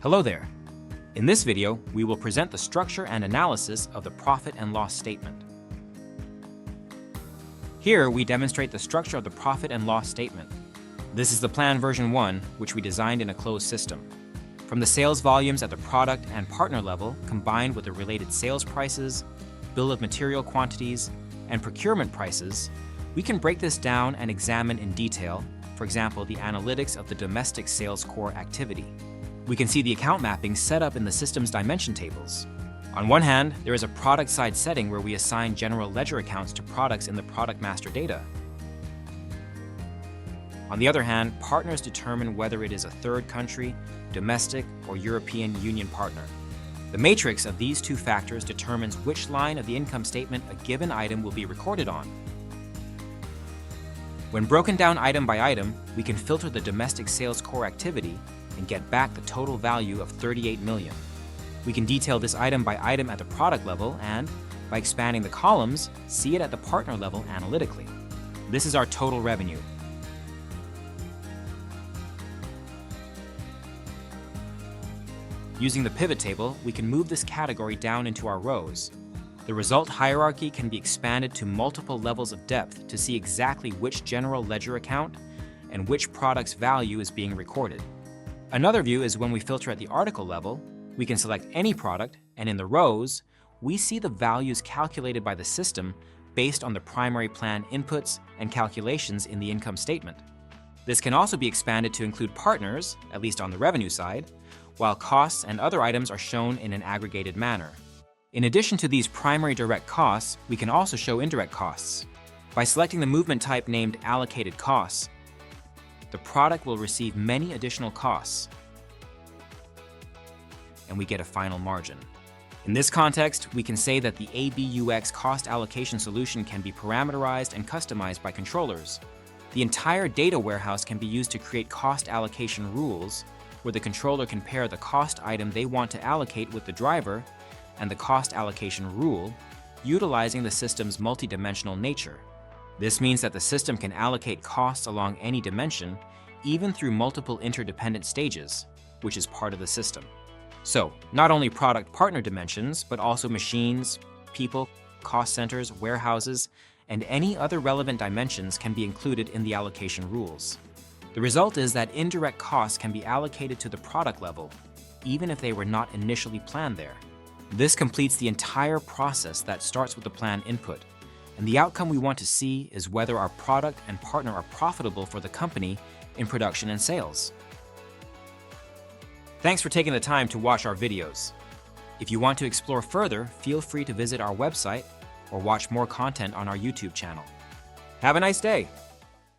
Hello there. In this video, we will present the structure and analysis of the profit and loss statement. Here, we demonstrate the structure of the profit and loss statement. This is the plan version 1, which we designed in a closed system. From the sales volumes at the product and partner level, combined with the related sales prices, bill of material quantities, and procurement prices, we can break this down and examine in detail, for example, the analytics of the domestic sales core activity. We can see the account mapping set up in the system's dimension tables. On one hand, there is a product side setting where we assign general ledger accounts to products in the product master data. On the other hand, partners determine whether it is a third country, domestic, or European Union partner. The matrix of these two factors determines which line of the income statement a given item will be recorded on. When broken down item by item, we can filter the domestic sales core activity and get back the total value of 38 million. We can detail this item by item at the product level and, by expanding the columns, see it at the partner level analytically. This is our total revenue. Using the pivot table, we can move this category down into our rows. The result hierarchy can be expanded to multiple levels of depth to see exactly which general ledger account and which product's value is being recorded. Another view is when we filter at the article level, we can select any product, and in the rows, we see the values calculated by the system based on the primary plan inputs and calculations in the income statement. This can also be expanded to include partners, at least on the revenue side, while costs and other items are shown in an aggregated manner. In addition to these primary direct costs, we can also show indirect costs. By selecting the movement type named Allocated Costs, the product will receive many additional costs, and we get a final margin. In this context, we can say that the ABUX cost allocation solution can be parameterized and customized by controllers. The entire data warehouse can be used to create cost allocation rules, where the controller can pair the cost item they want to allocate with the driver and the cost allocation rule, utilizing the system's multidimensional nature. This means that the system can allocate costs along any dimension, even through multiple interdependent stages, which is part of the system. So, not only product partner dimensions, but also machines, people, cost centers, warehouses, and any other relevant dimensions can be included in the allocation rules. The result is that indirect costs can be allocated to the product level, even if they were not initially planned there. This completes the entire process that starts with the plan input, and the outcome we want to see is whether our product and partner are profitable for the company in production and sales. Thanks for taking the time to watch our videos. If you want to explore further, feel free to visit our website or watch more content on our YouTube channel. Have a nice day!